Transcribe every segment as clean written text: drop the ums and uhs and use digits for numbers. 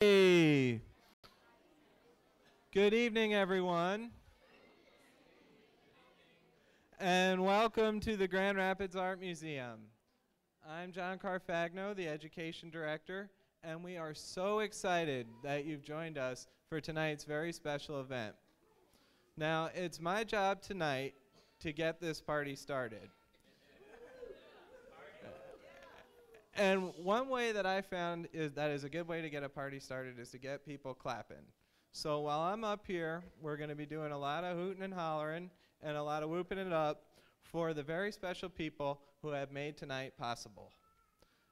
Hey, good evening, everyone, and welcome to the Grand Rapids Art Museum. I'm John Carfagno, the Education Director, and we are so excited that you've joined us for tonight's very special event. Now, it's my job tonight to get this party started. And one way that I found is a good way to get a party started is to get people clapping. So while I'm up here, we're going to be doing a lot of hooting and hollering and a lot of whooping it up for the very special people who have made tonight possible.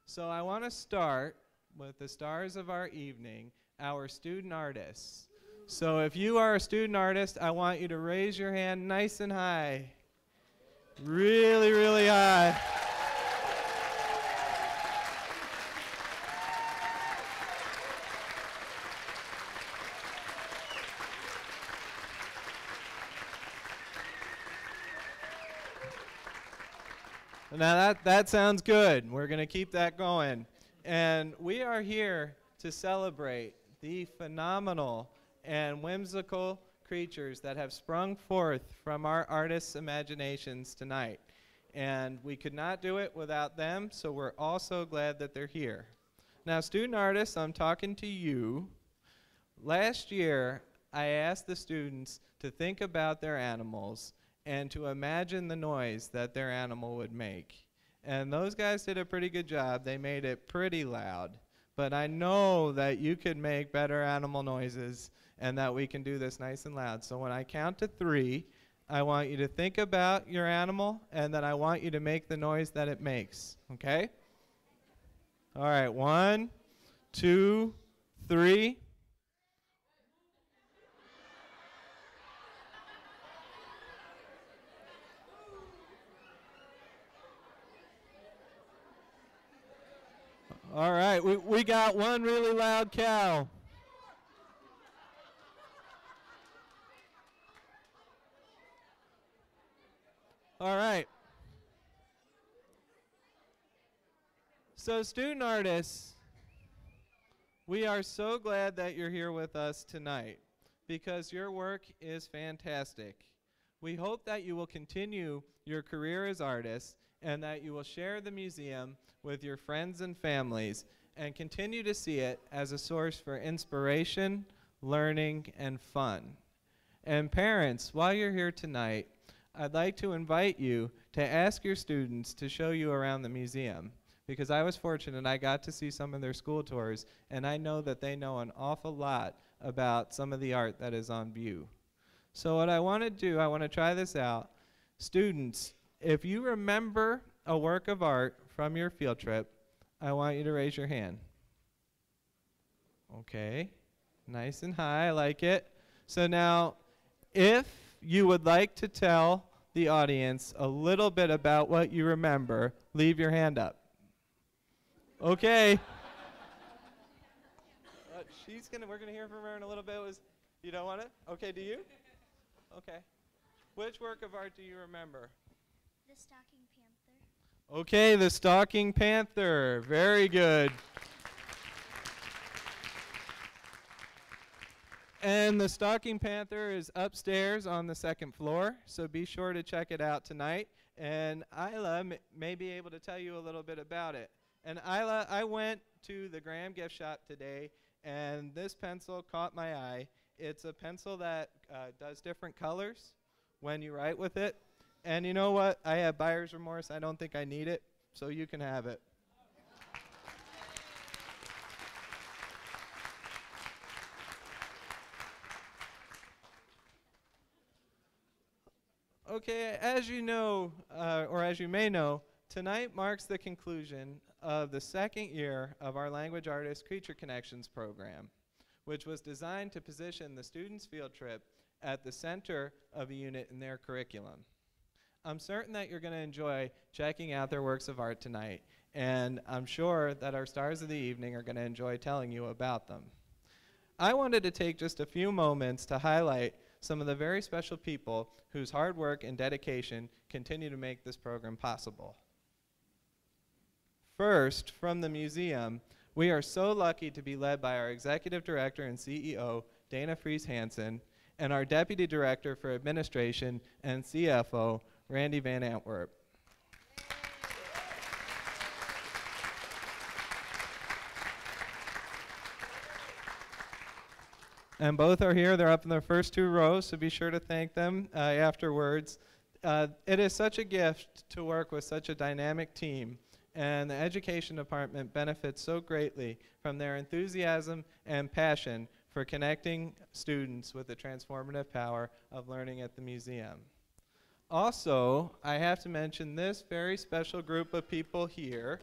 So I want to start with the stars of our evening, our student artists. So if you are a student artist, I want you to raise your hand nice and high. Really, really high. Now that sounds good. We're going to keep that going. And we are here to celebrate the phenomenal and whimsical creatures that have sprung forth from our artists' imaginations tonight. And we could not do it without them, so we're all so glad that they're here. Now, student artists, I'm talking to you. Last year, I asked the students to think about their animals and to imagine the noise that their animal would make. And those guys did a pretty good job. They made it pretty loud. But I know that you could make better animal noises and that we can do this nice and loud. So when I count to 3, I want you to think about your animal and then I want you to make the noise that it makes, okay? All right, 1, 2, 3. All right, we got one really loud cow. All right. So student artists, we are so glad that you're here with us tonight because your work is fantastic. We hope that you will continue your career as artists and that you will share the museum with your friends and families and continue to see it as a source for inspiration, learning, and fun. And parents, while you're here tonight, I'd like to invite you to ask your students to show you around the museum because I was fortunate I got to see some of their school tours and I know that they know an awful lot about some of the art that is on view. So what I want to do, I want to try this out. Students, if you remember a work of art from your field trip, I want you to raise your hand. Okay, nice and high, I like it. So now, if you would like to tell the audience a little bit about what you remember, leave your hand up. Okay. We're gonna hear from her in a little bit. You don't want it? Okay, do you? Okay. Which work of art do you remember? The Stalking Panther. Okay, the Stalking Panther. Very good. And the Stalking Panther is upstairs on the 2nd floor, so be sure to check it out tonight. And Isla may be able to tell you a little bit about it. And Isla, I went to the Graham gift shop today, and this pencil caught my eye. It's a pencil that does different colors when you write with it. And you know what? I have buyer's remorse. I don't think I need it, so you can have it. Okay, as you know, or as you may know, tonight marks the conclusion of the 2nd year of our Language Artist Creature Connections program, which was designed to position the students' field trip at the center of a unit in their curriculum. I'm certain that you're going to enjoy checking out their works of art tonight, and I'm sure that our stars of the evening are going to enjoy telling you about them. I wanted to take just a few moments to highlight some of the very special people whose hard work and dedication continue to make this program possible. First, from the museum, We are so lucky to be led by our Executive Director and CEO, Dana Fries Hansen, and our Deputy Director for Administration and CFO, Randy Van Antwerp. And both are here. They're up in their first two rows, so be sure to thank them afterwards. It is such a gift to work with such a dynamic team, and the Education Department benefits so greatly from their enthusiasm and passion for connecting students with the transformative power of learning at the museum. Also, I have to mention this very special group of people here.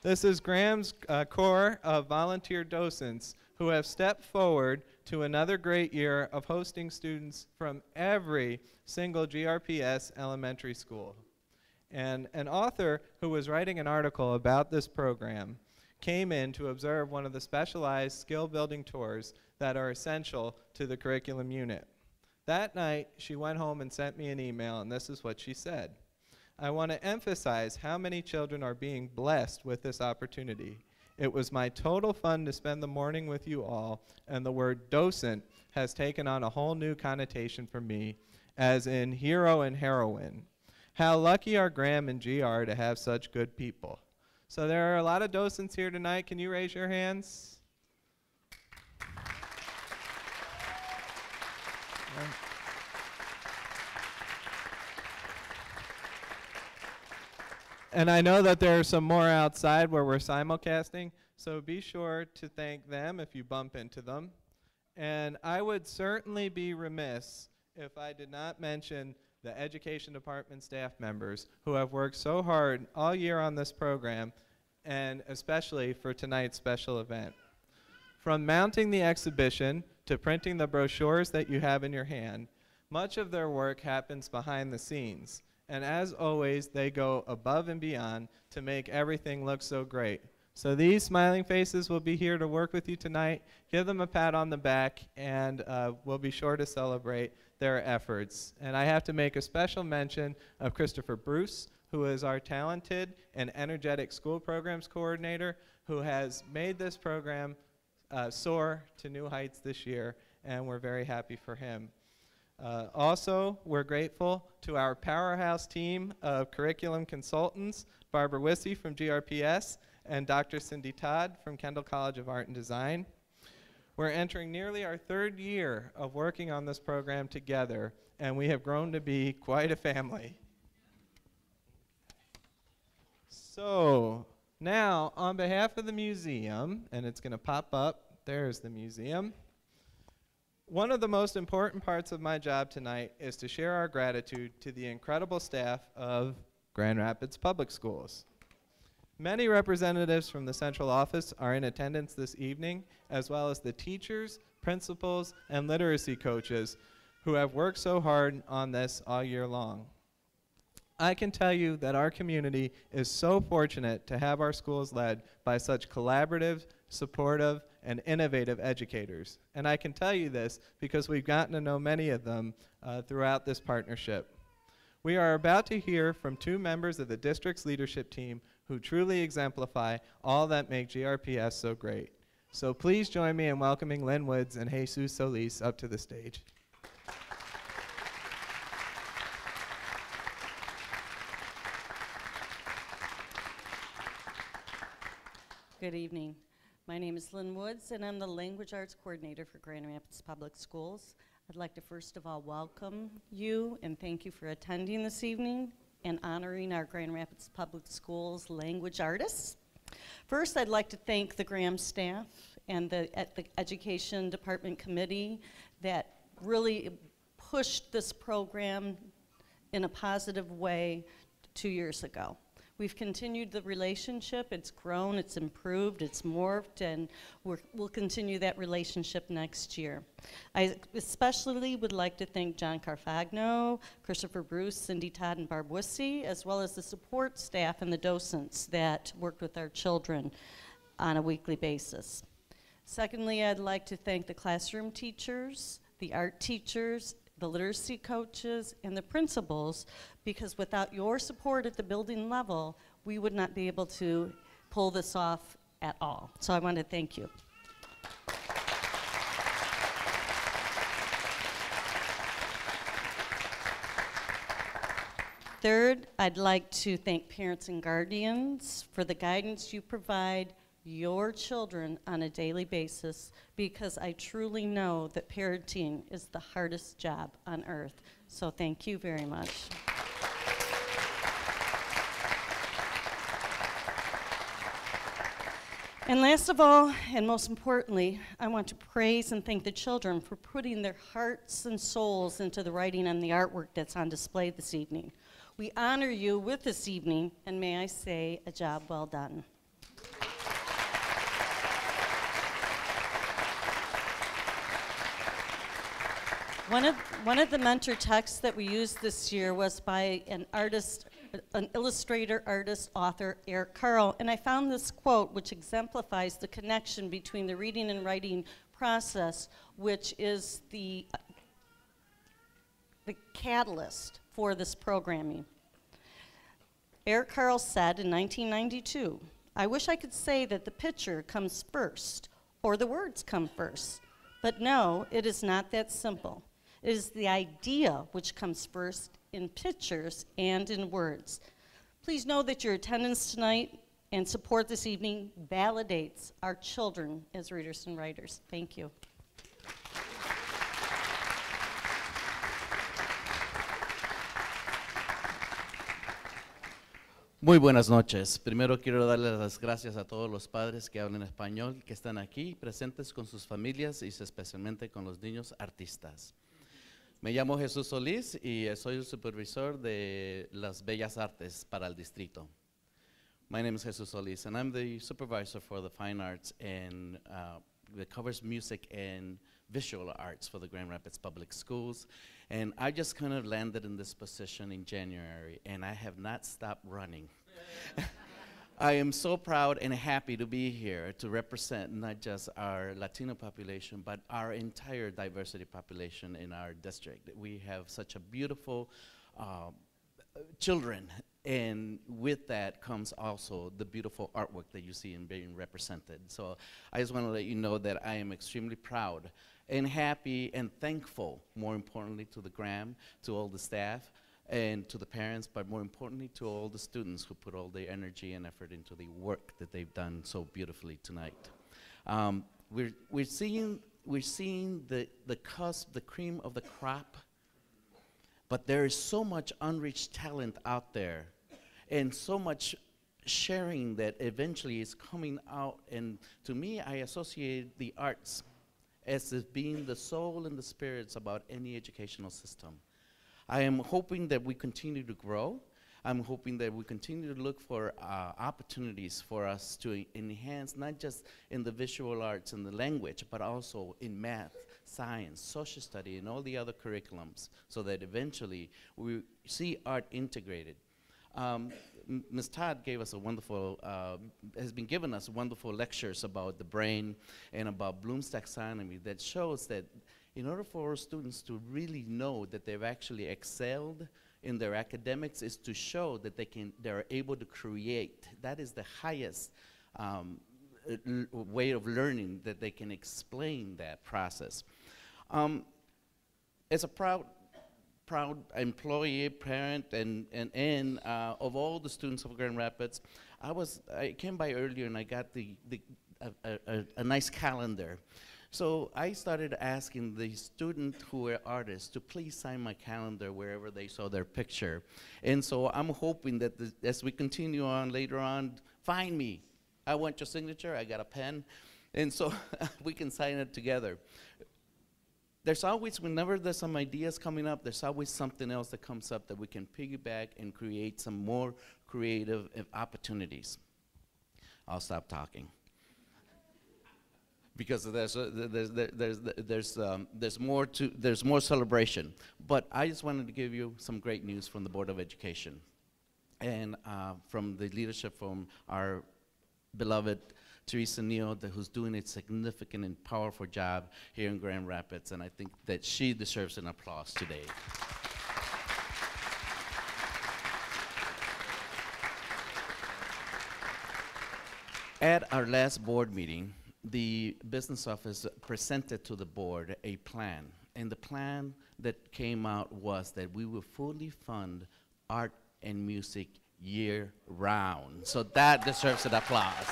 This is Graham's core of volunteer docents who have stepped forward to another great year of hosting students from every single GRPS elementary school. And an author who was writing an article about this program came in to observe one of the specialized skill-building tours that are essential to the curriculum unit. That night, she went home and sent me an email, and this is what she said. I want to emphasize how many children are being blessed with this opportunity. It was my total fun to spend the morning with you all, and the word docent has taken on a whole new connotation for me, as in hero and heroine. How lucky are Graham and GR to have such good people. So there are a lot of docents here tonight. Can you raise your hands? And I know that there are some more outside where we're simulcasting, so be sure to thank them if you bump into them. And I would certainly be remiss if I did not mention the Education Department staff members who have worked so hard all year on this program, and especially for tonight's special event. From mounting the exhibition to printing the brochures that you have in your hand, much of their work happens behind the scenes. And as always, they go above and beyond to make everything look so great. So these smiling faces will be here to work with you tonight. Give them a pat on the back, and we'll be sure to celebrate their efforts. And I have to make a special mention of Christopher Bruce, who is our talented and energetic school programs coordinator, who has made this program soar to new heights this year, and we're very happy for him. Also, we're grateful to our powerhouse team of curriculum consultants, Barbara Wissey from GRPS and Dr. Cindy Todd from Kendall College of Art and Design. We're entering nearly our third year of working on this program together, and we have grown to be quite a family. So, now, on behalf of the museum, and it's going to pop up, there's the museum. One of the most important parts of my job tonight is to share our gratitude to the incredible staff of Grand Rapids Public Schools. Many representatives from the central office are in attendance this evening, as well as the teachers, principals, and literacy coaches who have worked so hard on this all year long. I can tell you that our community is so fortunate to have our schools led by such collaborative, supportive, and innovative educators. And I can tell you this because we've gotten to know many of them throughout this partnership. We are about to hear from two members of the district's leadership team who truly exemplify all that make GRPS so great. So please join me in welcoming Lynn Woods and Jesus Solis up to the stage. Good evening. My name is Lynn Woods, and I'm the Language Arts Coordinator for Grand Rapids Public Schools. I'd like to first of all welcome you and thank you for attending this evening and honoring our Grand Rapids Public Schools language artists. First, I'd like to thank the Graham staff and the Education Department Committee that really pushed this program in a positive way 2 years ago. We've continued the relationship. It's grown, it's improved, it's morphed, and we'll continue that relationship next year. I especially would like to thank John Carfagno, Christopher Bruce, Cindy Todd, and Barb Wissey, as well as the support staff and the docents that worked with our children on a weekly basis. Secondly, I'd like to thank the classroom teachers, the art teachers, the literacy coaches, and the principals, because without your support at the building level, we would not be able to pull this off at all. So I want to thank you. Third, I'd like to thank parents and guardians for the guidance you provide your children on a daily basis, because I truly know that parenting is the hardest job on earth. So thank you very much. And last of all, and most importantly, I want to praise and thank the children for putting their hearts and souls into the writing and the artwork that's on display this evening. We honor you with this evening, and may I say, a job well done. One of the mentor texts that we used this year was by an artist, an illustrator, artist, author, Eric Carle, and I found this quote which exemplifies the connection between the reading and writing process, which is the catalyst for this programming. Eric Carle said in 1992, "I wish I could say that the picture comes first or the words come first, but no, it is not that simple. It is the idea which comes first in pictures and in words." Please know that your attendance tonight and support this evening validates our children as readers and writers. Thank you. Muy buenas noches. Primero quiero darles las gracias a todos los padres que hablan español, que están aquí presentes con sus familias y especialmente con los niños artistas. Me llamo Jesús Solís y soy el supervisor de las Bellas Artes para el distrito. My name is Jesus Solís and I'm the supervisor for the fine arts and that covers music and visual arts for the Grand Rapids Public Schools. And I just kind of landed in this position in January, and I have not stopped running. I am so proud and happy to be here to represent not just our Latino population, but our entire diversity population in our district. We have such a beautiful children, and with that comes also the beautiful artwork that you see in being represented. So I just want to let you know that I am extremely proud and happy and thankful, more importantly, to the GRAM, to all the staff, and to the parents, but more importantly, to all the students who put all their energy and effort into the work that they've done so beautifully tonight. We're seeing the cusp, the cream of the crop, but there is so much unreached talent out there, and so much sharing that eventually is coming out. And to me, I associate the arts as being the soul and the spirits about any educational system. I am hoping that we continue to grow. I'm hoping that we continue to look for opportunities for us to enhance, not just in the visual arts and the language, but also in math, science, social study, and all the other curriculums, so that eventually we see art integrated. Ms. Todd gave us a wonderful, has been giving us wonderful lectures about the brain and about Bloom's taxonomy that shows that in order for our students to really know that they've actually excelled in their academics is to show that they're able to create. That is the highest way of learning, that they can explain that process. As a proud employee, parent, and of all the students of Grand Rapids, I came by earlier and I got a nice calendar. So I started asking the students who were artists to please sign my calendar wherever they saw their picture. And so I'm hoping that as we continue on later on, find me. I want your signature, I got a pen, and so we can sign it together. There's always, whenever there's some ideas coming up, there's always something else that comes up that we can piggyback and create some more creative opportunities. I'll stop talking. Because there's more celebration. But I just wanted to give you some great news from the Board of Education and from the leadership from our beloved Teresa Neal, who's doing a significant and powerful job here in Grand Rapids, and I think that she deserves an applause today. At our last board meeting, the business office presented to the board a plan, and the plan that came out was that we will fully fund art and music year-round. So that deserves an applause.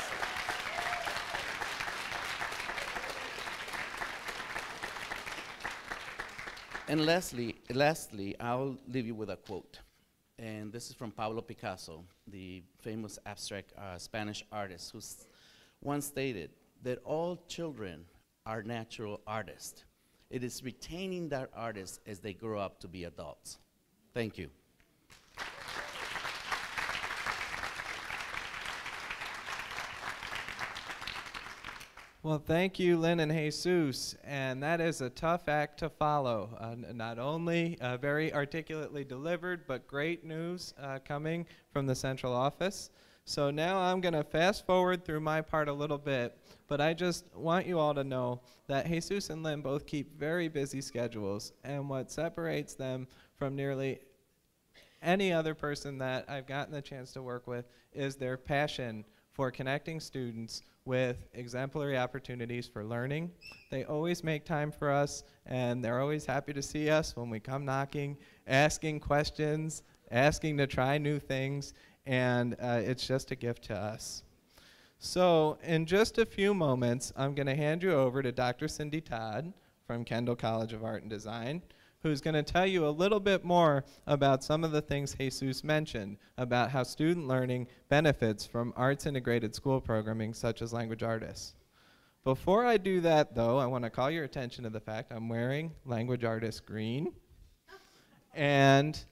And lastly, I'll leave you with a quote. And this is from Pablo Picasso, the famous abstract Spanish artist, who once stated that all children are natural artists. It is retaining that artist as they grow up to be adults. Thank you. Well, thank you, Lynn and Jesus. And that is a tough act to follow. Not only very articulately delivered, but great news coming from the central office. So now I'm going to fast forward through my part a little bit, but I just want you all to know that Jesus and Lynn both keep very busy schedules, and what separates them from nearly any other person that I've gotten the chance to work with is their passion for connecting students with exemplary opportunities for learning. They always make time for us, and they're always happy to see us when we come knocking, asking questions, asking to try new things, and it's just a gift to us. So in just a few moments, I'm going to hand you over to Dr. Cindy Todd from Kendall College of Art and Design, who's going to tell you a little bit more about some of the things Jesus mentioned about how student learning benefits from arts integrated school programming such as language artists. Before I do that, though, I want to call your attention to the fact I'm wearing language artist green. And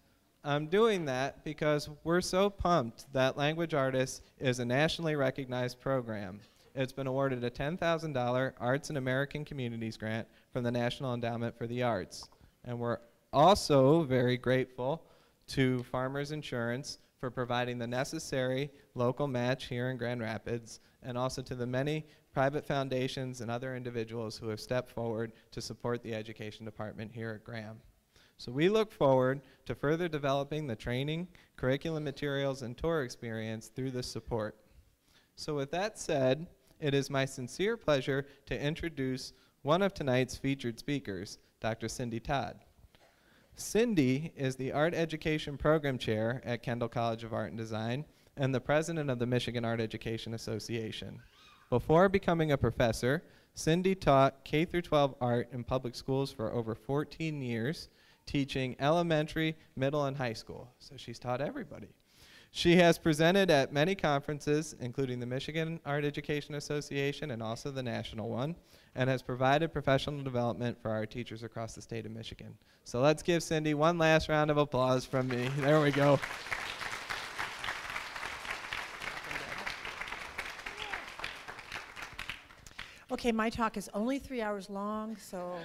I'm doing that because we're so pumped that Language Artists is a nationally recognized program. It's been awarded a $10,000 Arts in American Communities grant from the National Endowment for the Arts. And we're also very grateful to Farmers Insurance for providing the necessary local match here in Grand Rapids, and also to the many private foundations and other individuals who have stepped forward to support the education department here at Graham. So we look forward to further developing the training, curriculum materials, and tour experience through this support. So with that said, it is my sincere pleasure to introduce one of tonight's featured speakers, Dr. Cindy Todd. Cindy is the Art Education Program Chair at Kendall College of Art and Design and the President of the Michigan Art Education Association. Before becoming a professor, Cindy taught K-12 art in public schools for over 14 years, teaching elementary, middle, and high school. So she's taught everybody. She has presented at many conferences, including the Michigan Art Education Association and also the national one, and has provided professional development for our teachers across the state of Michigan. So let's give Cindy one last round of applause from me. There we go. Okay, my talk is only 3 hours long, so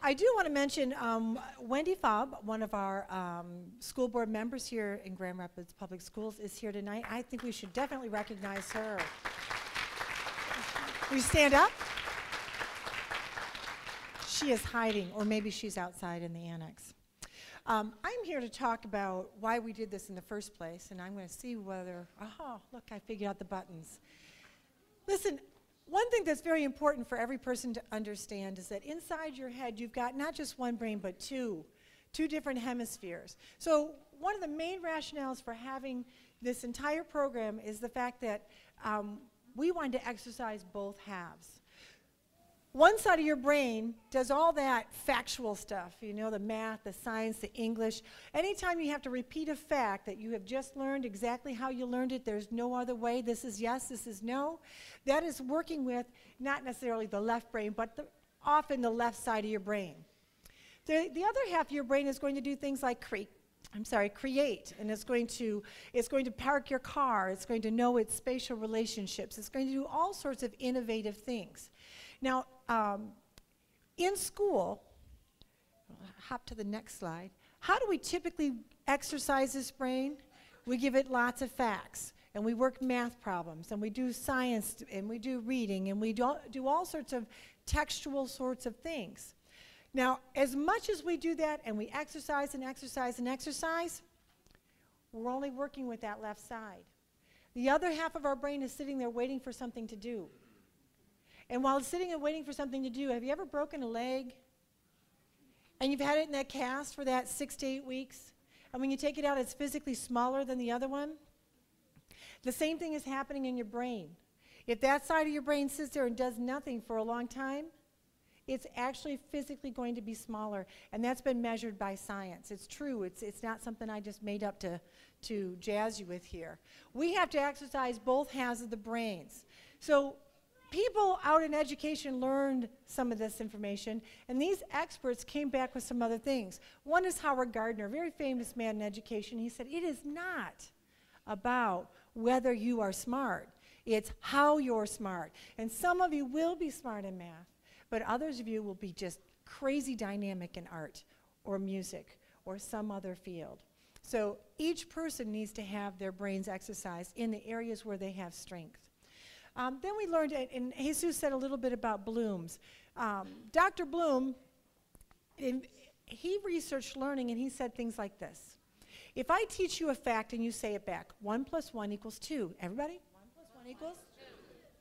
I do want to mention Wendy Fobb, one of our school board members here in Grand Rapids Public Schools, is here tonight. I think we should definitely recognize her. Will you stand up? She is hiding, or maybe she's outside in the annex. I'm here to talk about why we did this in the first place, and I'm going to see whether, oh, look, I figured out the buttons. Listen, one thing that's very important for every person to understand is that inside your head you've got not just one brain but two different hemispheres. So one of the main rationales for having this entire program is the fact that we wanted to exercise both halves. One side of your brain does all that factual stuff, you know, the math, the science, the English. Anytime you have to repeat a fact that you have just learned exactly how you learned it, there's no other way, this is yes, this is no, that is working with not necessarily the left brain, but often the left side of your brain. The other half of your brain is going to do things like create, and it's going to park your car, it's going to know its spatial relationships, it's going to do all sorts of innovative things. Now, in school, hop to the next slide, how do we typically exercise this brain? We give it lots of facts. and we work math problems, and we do science, and we do reading, and we do all sorts of textual sorts of things. Now, as much as we do that, and we exercise and exercise and exercise, we're only working with that left side. The other half of our brain is sitting there waiting for something to do. And while it's sitting and waiting for something to do, have you ever broken a leg? And you've had it in that cast for that 6 to 8 weeks? And when you take it out, it's physically smaller than the other one? The same thing is happening in your brain. If that side of your brain sits there and does nothing for a long time, it's actually physically going to be smaller. And that's been measured by science. It's true. It's not something I just made up to jazz you with here. We have to exercise both halves of the brains. So people out in education learned some of this information, and these experts came back with some other things. One is Howard Gardner, a very famous man in education. He said, it is not about whether you are smart. It's how you're smart. And some of you will be smart in math, but others of you will be just crazy dynamic in art or music or some other field. So each person needs to have their brains exercised in the areas where they have strength. Then we learned, and Jesus said a little bit about Bloom's. Dr. Bloom, he researched learning, and he said things like this. If I teach you a fact and you say it back, 1 + 1 = 2. Everybody? 1 + 1 equals?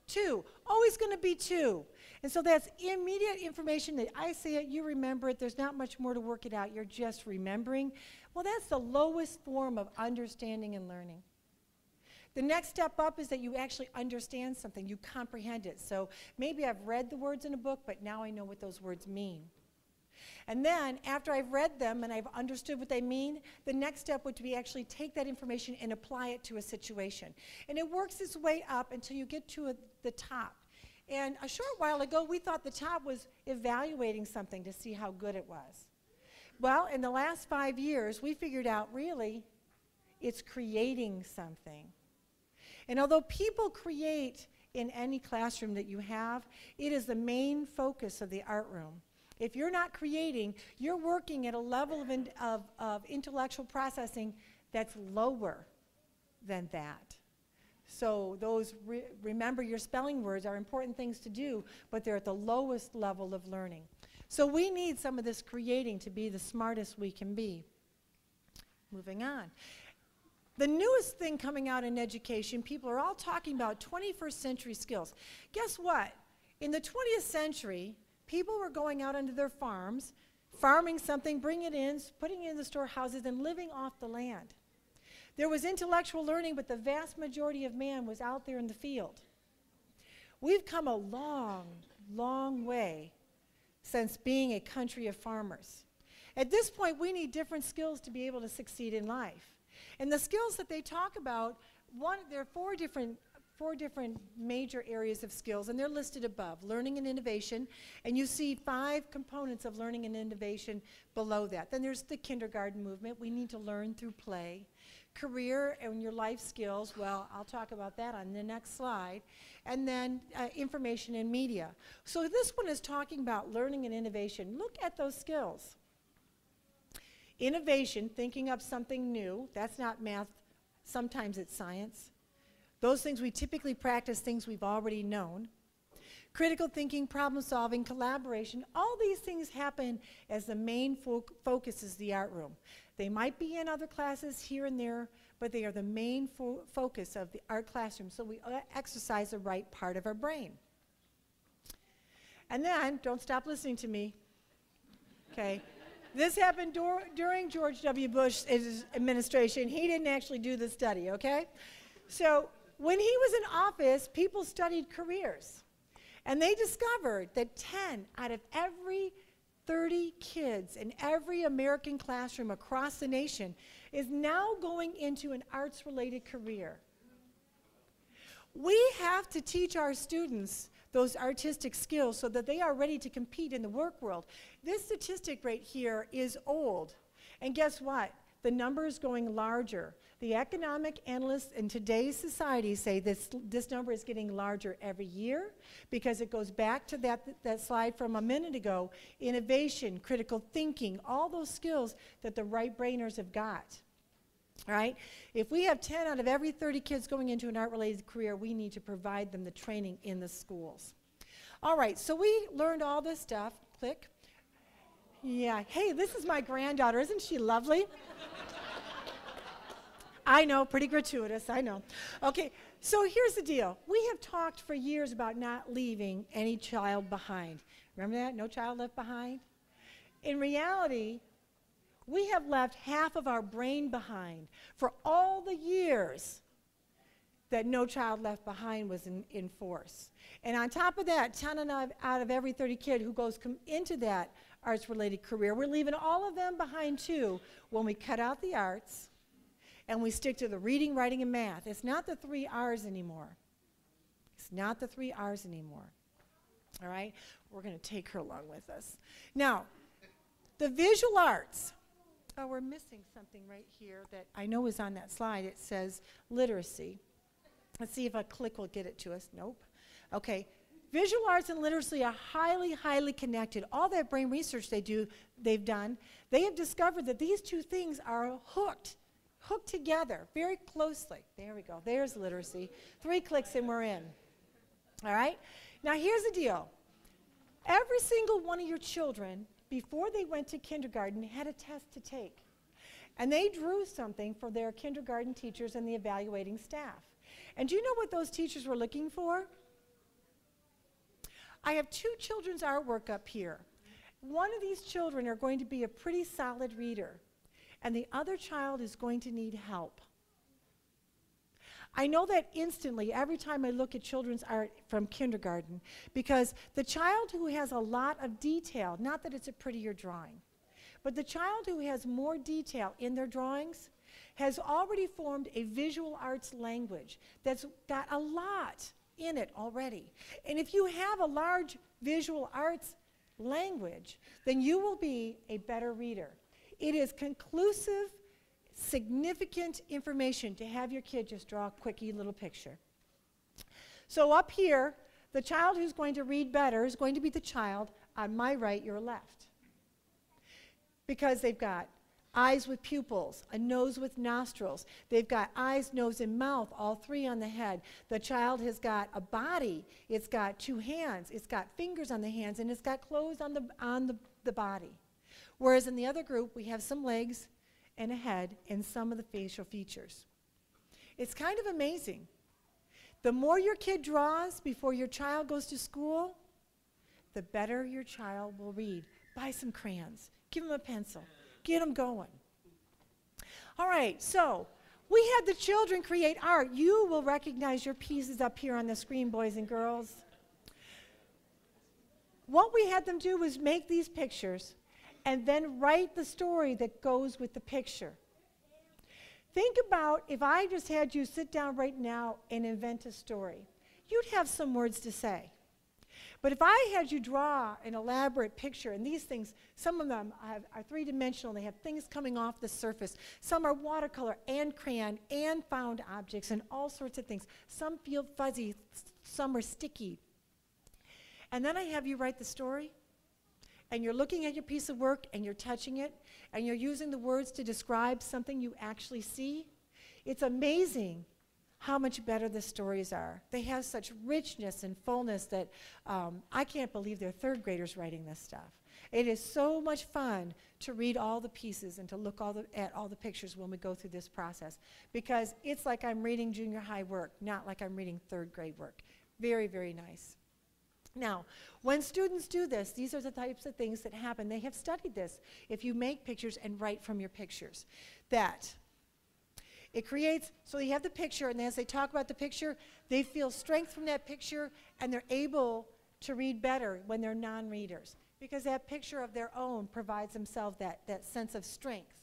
2. Always going to be 2. And so that's immediate information that I say it, you remember it. There's not much more to work it out. You're just remembering. Well, that's the lowest form of understanding and learning. The next step up is that you actually understand something. You comprehend it. So maybe I've read the words in a book, but now I know what those words mean. And then after I've read them and I've understood what they mean, the next step would be actually take that information and apply it to a situation. And it works its way up until you get to the top. And a short while ago, we thought the top was evaluating something to see how good it was. Well, in the last 5 years, we figured out really it's creating something. And although people create in any classroom that you have, it is the main focus of the art room. If you're not creating, you're working at a level of intellectual processing that's lower than that. So those remember your spelling words are important things to do, but they're at the lowest level of learning. So we need some of this creating to be the smartest we can be. Moving on. The newest thing coming out in education, people are all talking about 21st century skills. Guess what? In the 20th century, people were going out into their farms, farming something, bringing it in, putting it in the storehouses, and living off the land. There was intellectual learning, but the vast majority of man was out there in the field. We've come a long, long way since being a country of farmers. At this point, we need different skills to be able to succeed in life. And the skills that they talk about, there are four different major areas of skills, and they're listed above. Learning and innovation, and you see 5 components of learning and innovation below that. Then there's the kindergarten movement. We need to learn through play. Career and your life skills, well, I'll talk about that on the next slide. And then information and media. So this one is talking about learning and innovation. Look at those skills. Innovation, thinking up something new. That's not math. Sometimes it's science. Those things we typically practice, things we've already known. Critical thinking, problem solving, collaboration, all these things happen as the main focus is the art room. They might be in other classes here and there, but they are the main focus of the art classroom, so we exercise the right part of our brain. And then, don't stop listening to me, okay? This happened during George W. Bush's administration. He didn't actually do the study, okay? So when he was in office, people studied careers. And they discovered that 10 out of every 30 kids in every American classroom across the nation is now going into an arts-related career. We have to teach our students those artistic skills so that they are ready to compete in the work world. This statistic right here is old. And guess what? The number is going larger. The economic analysts in today's society say this number is getting larger every year because it goes back to that slide from a minute ago. Innovation, critical thinking, all those skills that the right-brainers have got. All right? If we have 10 out of every 30 kids going into an art-related career, we need to provide them the training in the schools. All right, so we learned all this stuff. Click. Yeah, hey, this is my granddaughter. Isn't she lovely? I know, pretty gratuitous, I know. Okay, so here's the deal. We have talked for years about not leaving any child behind. Remember that? No child left behind? In reality, we have left half of our brain behind for all the years that No Child Left Behind was in force. And on top of that, 10 out of every 30 kid who goes into that arts-related career, we're leaving all of them behind too when we cut out the arts and we stick to the reading, writing, and math. It's not the 3 R's anymore. It's not the 3 R's anymore. All right? We're going to take her along with us. Now, the visual arts. Oh, we're missing something right here that I know is on that slide. It says literacy. Let's see if a click will get it to us. Nope. Okay. Visual arts and literacy are highly, highly connected. All that brain research they've done, they have discovered that these two things are hooked together very closely. There we go. There's literacy. 3 clicks and we're in. All right? Now here's the deal. Every single one of your children, before they went to kindergarten, had a test to take. And they drew something for their kindergarten teachers and the evaluating staff. And do you know what those teachers were looking for? I have 2 children's artwork up here. One of these children are going to be a pretty solid reader, and the other child is going to need help. I know that instantly every time I look at children's art from kindergarten, because the child who has a lot of detail, not that it's a prettier drawing, but the child who has more detail in their drawings has already formed a visual arts language that's got a lot in it already. And if you have a large visual arts language, then you will be a better reader. It is conclusive, significant information to have your kid just draw a quickie little picture. So up here, the child who's going to read better is going to be the child on my right, your left. Because they've got eyes with pupils, a nose with nostrils. They've got eyes, nose, and mouth, all 3 on the head. The child has got a body. It's got 2 hands. It's got fingers on the hands, and it's got clothes on the body. Whereas in the other group, we have some legs and a head and some of the facial features. It's kind of amazing. The more your kid draws before your child goes to school, the better your child will read. Buy some crayons. Give them a pencil. Get them going. All right, so we had the children create art. You will recognize your pieces up here on the screen, boys and girls. What we had them do was make these pictures and then write the story that goes with the picture. Think about if I just had you sit down right now and invent a story. You'd have some words to say. But if I had you draw an elaborate picture, and these things, some of them are 3-dimensional, they have things coming off the surface. Some are watercolor and crayon and found objects and all sorts of things. Some feel fuzzy, some are sticky. And then I have you write the story, and you're looking at your piece of work, and you're touching it, and you're using the words to describe something you actually see. It's amazing how much better the stories are. They have such richness and fullness that I can't believe they're 3rd graders writing this stuff. It is so much fun to read all the pieces and to look at all the pictures when we go through this process, because it's like I'm reading junior high work, not like I'm reading 3rd grade work. Very, very nice. Now, when students do this, these are the types of things that happen. They have studied this. If you make pictures and write from your pictures, that it creates, so you have the picture, and as they talk about the picture, they feel strength from that picture, and they're able to read better when they're non-readers, because that picture of their own provides themselves that sense of strength.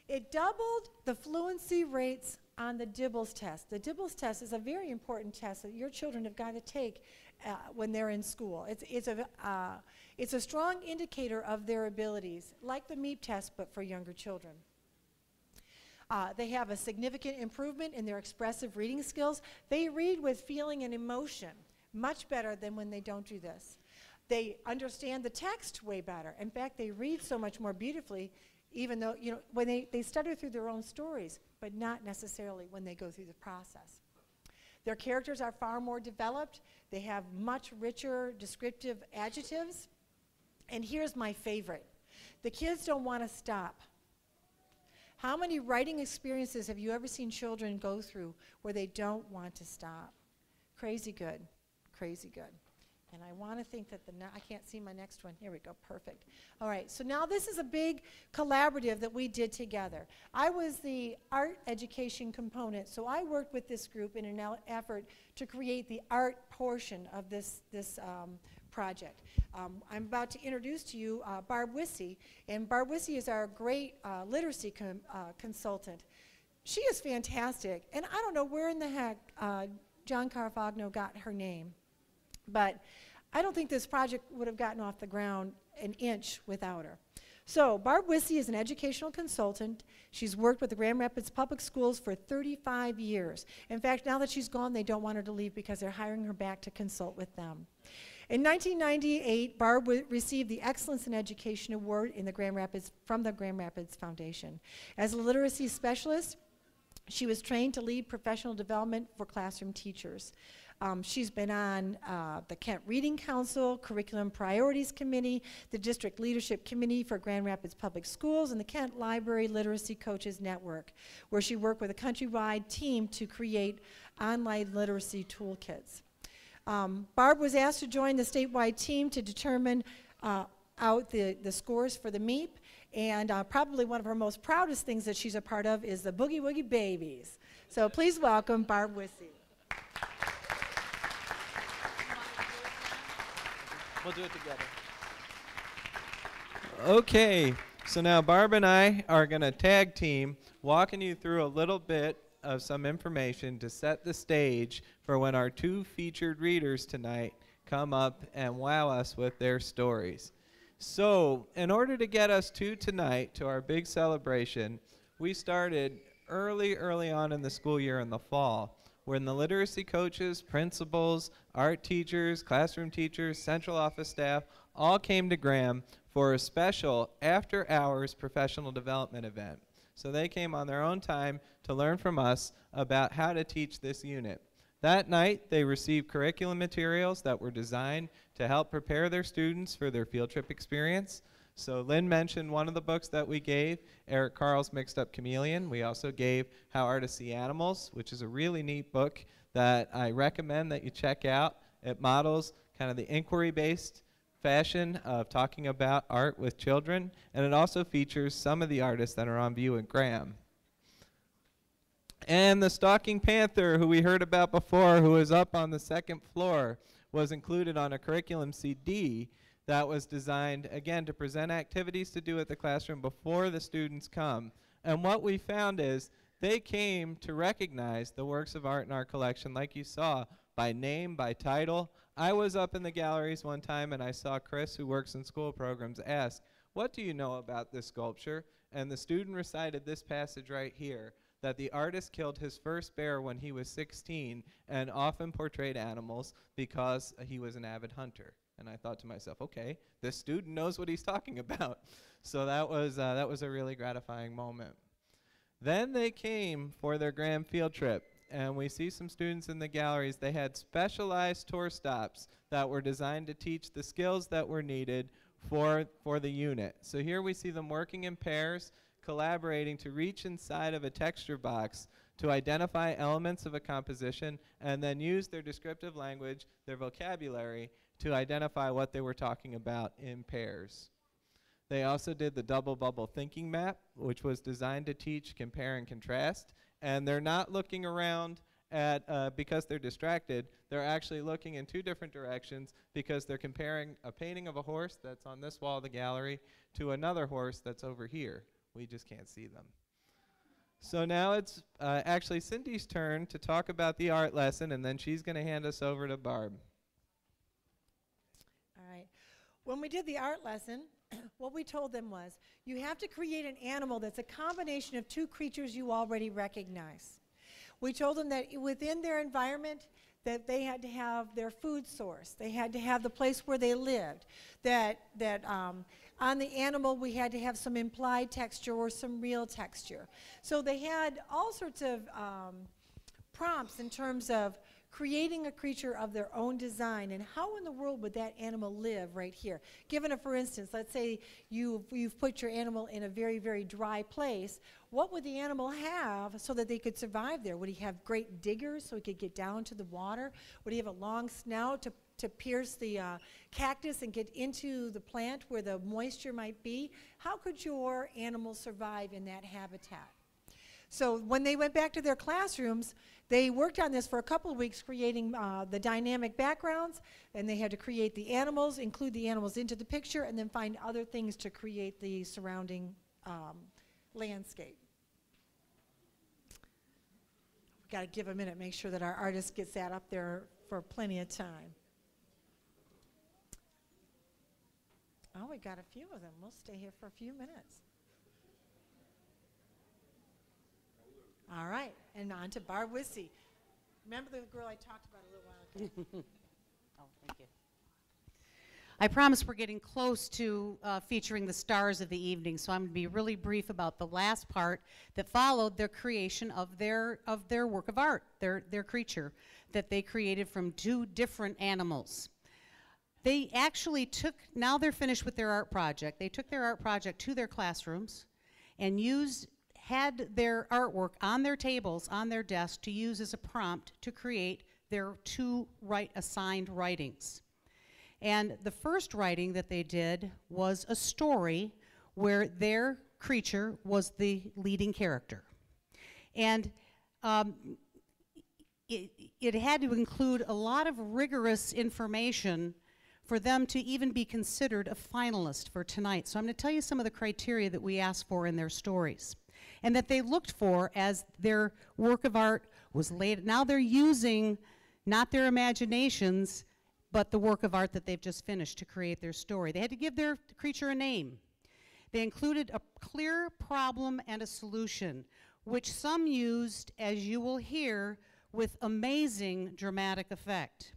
It doubled the fluency rates on the Dibbles Test. The Dibbles Test is a very important test that your children have got to take when they're in school. It's a strong indicator of their abilities, like the MEP test, but for younger children. They have a significant improvement in their expressive reading skills. They read with feeling and emotion much better than when they don't do this. They understand the text way better. In fact, they read so much more beautifully even though, you know, when they stutter through their own stories, but not necessarily when they go through the process. Their characters are far more developed. They have much richer descriptive adjectives. And here's my favorite. The kids don't want to stop. How many writing experiences have you ever seen children go through where they don't want to stop? Crazy good, crazy good. And I want to think that I can't see my next one. Here we go, perfect. All right, so now this is a big collaborative that we did together. I was the art education component, so I worked with this group in an effort to create the art portion of this project. I'm about to introduce to you Barb Wissey, and Barb Wissey is our great literacy consultant. She is fantastic, and I don't know where in the heck John Carfagno got her name. But I don't think this project would have gotten off the ground an inch without her. So Barb Wissey is an educational consultant. She's worked with the Grand Rapids Public Schools for 35 years. In fact, now that she's gone, they don't want her to leave because they're hiring her back to consult with them. In 1998, Barb received the Excellence in Education Award in the from the Grand Rapids Foundation. As a literacy specialist, she was trained to lead professional development for classroom teachers. She's been on the Kent Reading Council, Curriculum Priorities Committee, the District Leadership Committee for Grand Rapids Public Schools, and the Kent Library Literacy Coaches Network, where she worked with a countrywide team to create online literacy toolkits. Barb was asked to join the statewide team to determine out the scores for the MEEP, and probably one of her most proudest things that she's a part of is the Boogie Woogie Babies. So please welcome Barb Wissey. We'll do it together. Okay, so now Barb and I are going to tag team, walking you through a little bit of some information to set the stage for when our two featured readers tonight come up and wow us with their stories. So, in order to get us to tonight, to our big celebration, we started early on in the school year in the fall, when the literacy coaches, principals, art teachers, classroom teachers, central office staff all came to Graham for a special after-hours professional development event. So they came on their own time to learn from us about how to teach this unit. That night, they received curriculum materials that were designed to help prepare their students for their field trip experience. So Lynn mentioned one of the books that we gave, Eric Carl's Mixed Up Chameleon. We also gave How Artists See Animals, which is a really neat book that I recommend that you check out. It models kind of the inquiry-based fashion of talking about art with children, and it also features some of the artists that are on view at Graham. And the Stalking Panther, who we heard about before, who is up on the second floor, was included on a curriculum CD that was designed, again, to present activities to do at the classroom before the students come. And what we found is they came to recognize the works of art in our collection, like you saw, by name, by title. I was up in the galleries one time and I saw Chris, who works in school programs, ask, "What do you know about this sculpture?" And the student recited this passage right here, that the artist killed his first bear when he was 16 and often portrayed animals because he was an avid hunter. And I thought to myself, okay, this student knows what he's talking about. So that was a really gratifying moment. Then they came for their Graham field trip, and we see some students in the galleries. They had specialized tour stops that were designed to teach the skills that were needed for the unit. So here we see them working in pairs, collaborating to reach inside of a texture box to identify elements of a composition and then use their descriptive language, their vocabulary, to identify what they were talking about in pairs. They also did the double bubble thinking map, which was designed to teach compare and contrast. And they're not looking around at, because they're distracted, they're actually looking in two different directions because they're comparing a painting of a horse that's on this wall of the gallery to another horse that's over here. We just can't see them. So now it's actually Cindy's turn to talk about the art lesson, and then she's going to hand us over to Barb. All right. When we did the art lesson, what we told them was, you have to create an animal that's a combination of two creatures you already recognize. We told them that within their environment, that they had to have their food source. They had to have the place where they lived. That on the animal we had to have some implied texture or some real texture. So they had all sorts of prompts in terms of creating a creature of their own design, and how in the world would that animal live right here? Given a, for instance, let's say you've put your animal in a very, very dry place, what would the animal have so that they could survive there? Would he have great diggers so he could get down to the water? Would he have a long snout to pierce the cactus and get into the plant where the moisture might be? How could your animal survive in that habitat? So when they went back to their classrooms, they worked on this for a couple of weeks, creating the dynamic backgrounds, and they had to create the animals, include the animals into the picture, and then find other things to create the surrounding landscape. We've got to give a minute, make sure that our artist gets that up there for plenty of time. Oh, we got a few of them. We'll stay here for a few minutes. All right, and on to Barb Wissey. Remember the girl I talked about a little while ago? Oh, thank you. I promise we're getting close to featuring the stars of the evening, so I'm going to be really brief about the last part that followed their creation of their work of art, their creature that they created from 2 different animals. They actually now they're finished with their art project. They took their art project to their classrooms and had their artwork on their tables, on their desk, to use as a prompt to create their 2 assigned writings. And the first writing that they did was a story where their creature was the leading character. And it had to include a lot of rigorous information for them to even be considered a finalist for tonight. So I'm going to tell you some of the criteria that we asked for in their stories, and that they looked for as their work of art was laid. Now they're using not their imaginations, but the work of art that they've just finished to create their story. They had to give their creature a name. They included a clear problem and a solution, which some used, as you will hear, with amazing dramatic effect.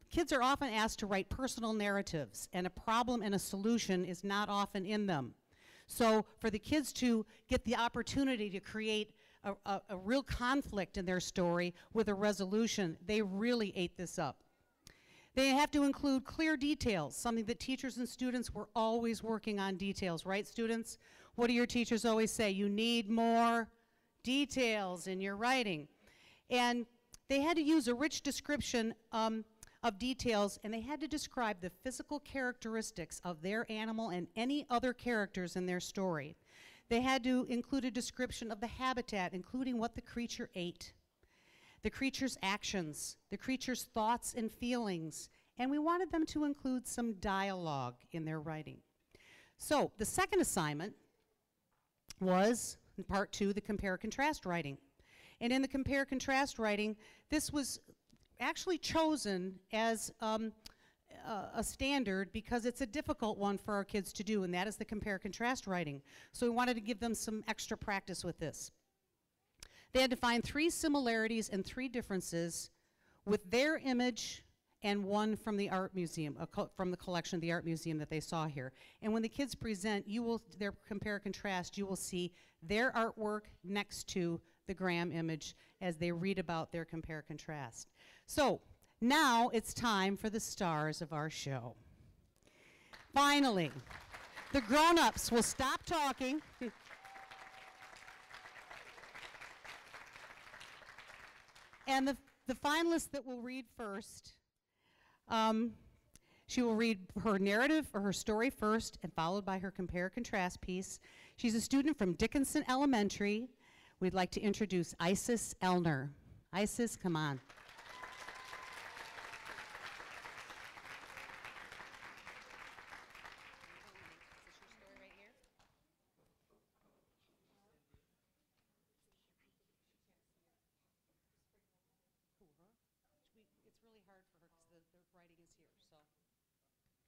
Kids are often asked to write personal narratives, and a problem and a solution is not often in them. So for the kids to get the opportunity to create a real conflict in their story with a resolution, they really ate this up. They have to include clear details, something that teachers and students were always working on details, right, students? What do your teachers always say? You need more details in your writing. And they had to use a rich description of details, and they had to describe the physical characteristics of their animal and any other characters in their story. They had to include a description of the habitat, including what the creature ate, the creature's actions, the creature's thoughts and feelings, and we wanted them to include some dialogue in their writing. So the second assignment was, in part 2, the compare-contrast writing. And in the compare-contrast writing, this was actually chosen as a standard because it's a difficult one for our kids to do, and that is the compare-contrast writing. So we wanted to give them some extra practice with this. They had to find 3 similarities and 3 differences with their image and one from the art museum, from the collection of the art museum that they saw here. And when the kids present, their compare-contrast, you will see their artwork next to the Graham image as they read about their compare-contrast. So now it's time for the stars of our show. Finally, the grown-ups will stop talking. And the finalist that will read first, she will read her narrative or her story first, and followed by her compare-contrast piece. She's a student from Dickinson Elementary. We'd like to introduce Isis Elner. Isis, come on. It's really hard for her because the writing is here, so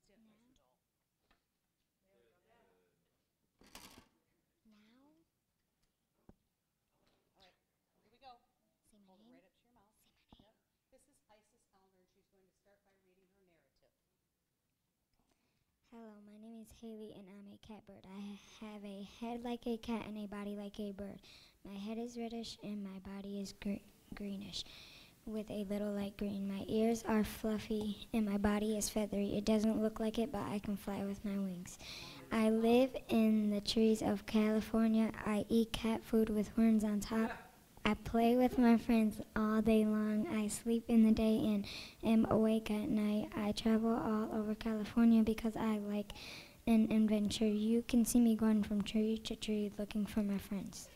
stand nice and tall. Now, All right, here we go. say my Hold it name. right up to your mouth. Say my Hello, my name is Haley and I'm a catbird. I have a head like a cat and a body like a bird. My head is reddish and my body is greenish with a little light green. My ears are fluffy and my body is feathery. It doesn't look like it, but I can fly with my wings. I live in the trees of California. I eat cat food with horns on top. I play with my friends all day long. I sleep in the day and am awake at night. I travel all over California because I like an adventure. You can see me going from tree to tree looking for my friends.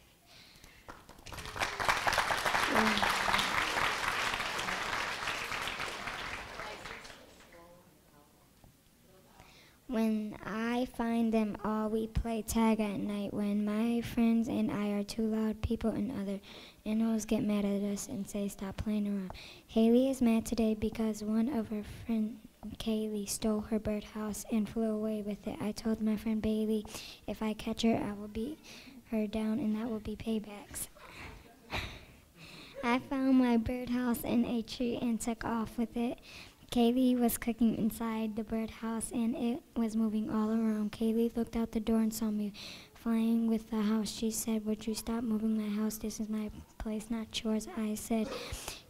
When I find them all, we play tag at night. When my friends and I are too loud, people and other animals get mad at us and say stop playing around. Haley is mad today because one of her friends, Kaylee, stole her birdhouse and flew away with it. I told my friend Bailey if I catch her, I will beat her down and that will be paybacks. I found my birdhouse in a tree and took off with it. Kaylee was cooking inside the birdhouse and it was moving all around. Kaylee looked out the door and saw me flying with the house. She said, "Would you stop moving my house? This is my place, not yours." I said,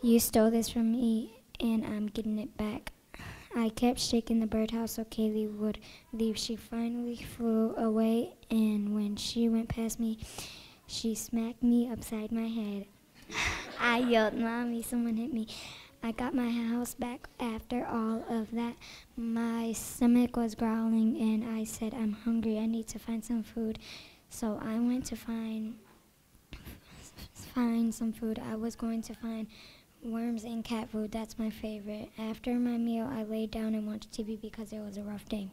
"You stole this from me and I'm getting it back." I kept shaking the birdhouse so Kaylee would leave. She finally flew away and when she went past me, she smacked me upside my head. I yelled, "Mommy, someone hit me." I got my house back after all of that. My stomach was growling and I said, "I'm hungry, I need to find some food." So I went to find some food. I was going to find worms and cat food. That's my favorite. After my meal, I laid down and watched TV because it was a rough day.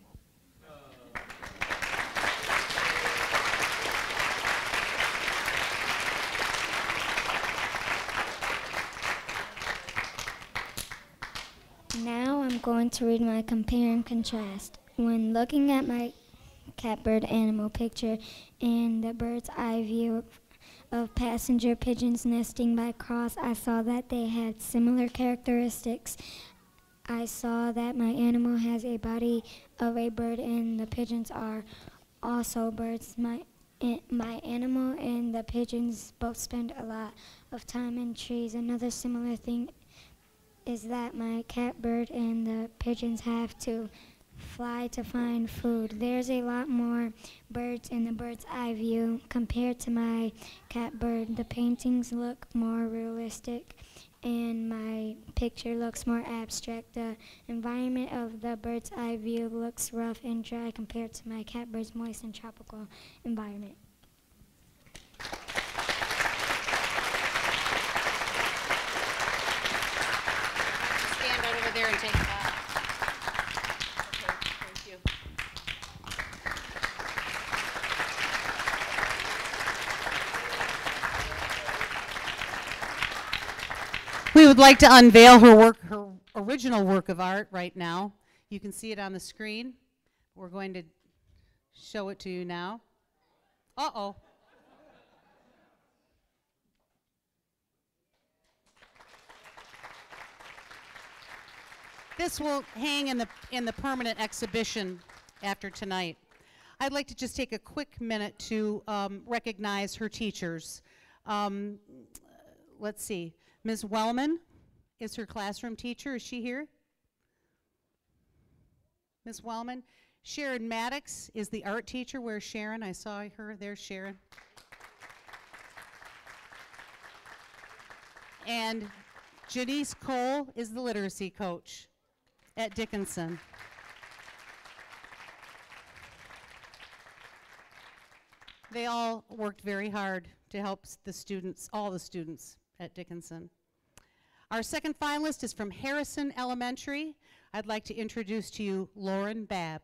Now I'm going to read my compare and contrast. When looking at my catbird animal picture and the bird's eye view of passenger pigeons nesting by cross, I saw that they had similar characteristics. I saw that my animal has a body of a bird and the pigeons are also birds. My animal and the pigeons both spend a lot of time in trees. Another similar thing is that my catbird and the pigeons have to fly to find food. There's a lot more birds in the bird's eye view compared to my catbird. The paintings look more realistic and my picture looks more abstract. The environment of the bird's eye view looks rough and dry compared to my catbird's moist and tropical environment. Stand right over there and take that. Okay, thank you. We would like to unveil her original work of art right now. You can see it on the screen. We're going to show it to you now. Uh-oh. This will hang in the permanent exhibition after tonight. I'd like to just take a quick minute to recognize her teachers. Let's see. Ms. Wellman is her classroom teacher. Is she here? Ms. Wellman. Sharon Maddox is the art teacher. Where's Sharon? I saw her. There's Sharon. And Janice Cole is the literacy coach at Dickinson. They all worked very hard to help the students, all the students at Dickinson. Our second finalist is from Harrison Elementary. I'd like to introduce to you Lauren Babb.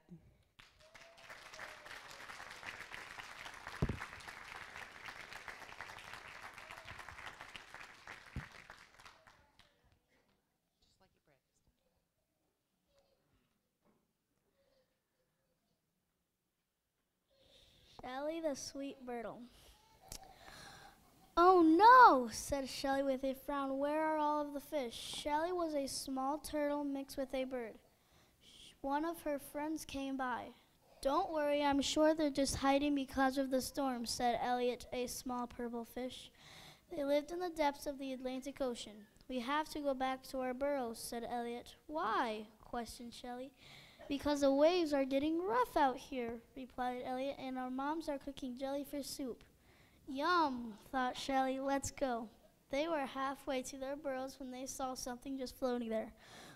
Shelly the sweet birdle. "Oh no," said Shelly with a frown. "Where are all of the fish?" Shelly was a small turtle mixed with a bird. one of her friends came by. "Don't worry, I'm sure they're just hiding because of the storm," said Elliot, a small purple fish. They lived in the depths of the Atlantic Ocean. "We have to go back to our burrows," said Elliot. "Why?" questioned Shelley. "Because the waves are getting rough out here," replied Elliot, "and our moms are cooking jellyfish soup." "Yum," thought Shelley, "let's go." They were halfway to their burrows when they saw something just floating there.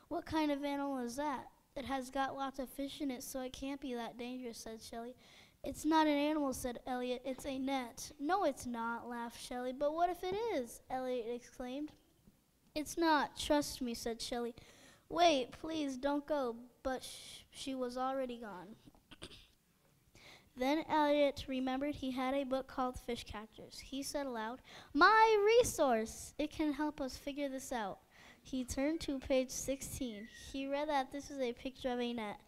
"What kind of animal is that?" "It has got lots of fish in it, so it can't be that dangerous," said Shelley. "It's not an animal," said Elliot. "It's a net." "No, it's not," laughed Shelley. "But what if it is?" Elliot exclaimed. "It's not. Trust me," said Shelley. "Wait, please, don't go." But she was already gone. Then Elliot remembered he had a book called Fish Catchers. He said aloud, "My resource! It can help us figure this out." He turned to page 16. He read that this is a picture of a net.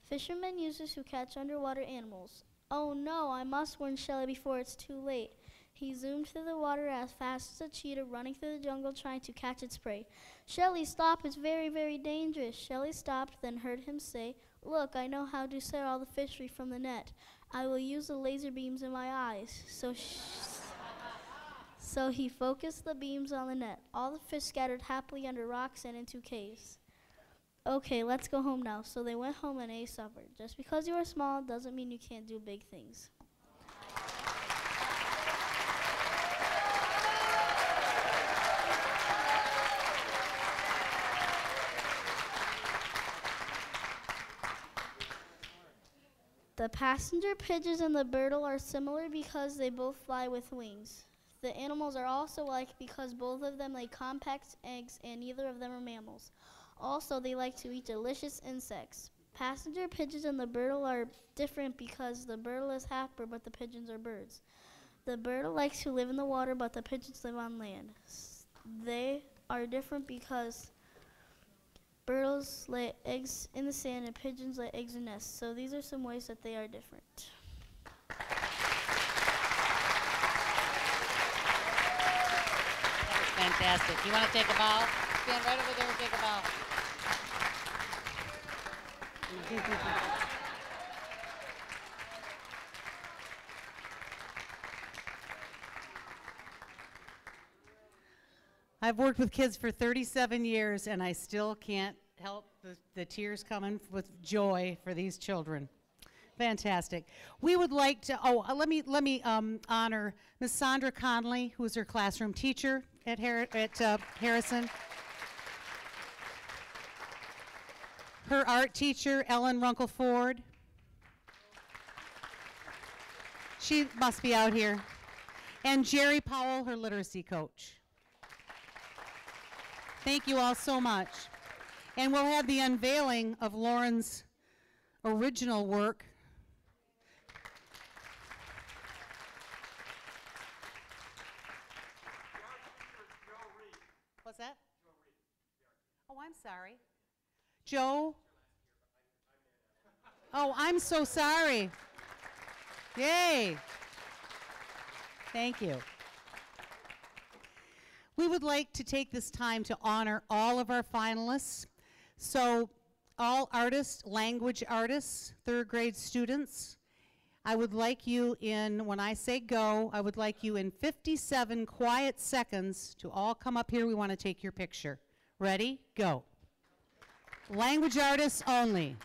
Fishermen use this to catch underwater animals. "Oh no, I must warn Shelley before it's too late." He zoomed through the water as fast as a cheetah running through the jungle trying to catch its prey. "Shelley, stop, it's very, very dangerous." Shelley stopped, then heard him say, "Look, I know how to set all the fish free from the net. I will use the laser beams in my eyes." So he focused the beams on the net. All the fish scattered happily under rocks and into caves. "Okay, let's go home now." So they went home and A suffered. Just because you are small doesn't mean you can't do big things. The passenger pigeons and the birdle are similar because they both fly with wings. The animals are also alike because both of them lay compact eggs and neither of them are mammals. Also, they like to eat delicious insects. Passenger pigeons and the birdle are different because the birdle is half bird but the pigeons are birds. The birdle likes to live in the water but the pigeons live on land. They are different because birdles lay eggs in the sand and pigeons lay eggs in nests. So these are some ways that they are different. Fantastic. You want to take a bow? Stand right over there and take a bow. I've worked with kids for 37 years, and I still can't help the tears coming with joy for these children. Fantastic. We would like to, let me honor Ms. Sandra Conley, who is her classroom teacher at Harrison. Her art teacher, Ellen Runkle-Ford. She must be out here. And Jerry Powell, her literacy coach. Thank you all so much. And we'll have the unveiling of Lauren's original work. What's that? Oh, I'm sorry. Joe? Oh, I'm so sorry. Yay. Thank you. We would like to take this time to honor all of our finalists. So all artists, language artists, third grade students, I would like you when I say go, I would like you in 57 quiet seconds to all come up here. We want to take your picture. Ready? Go. Language artists only.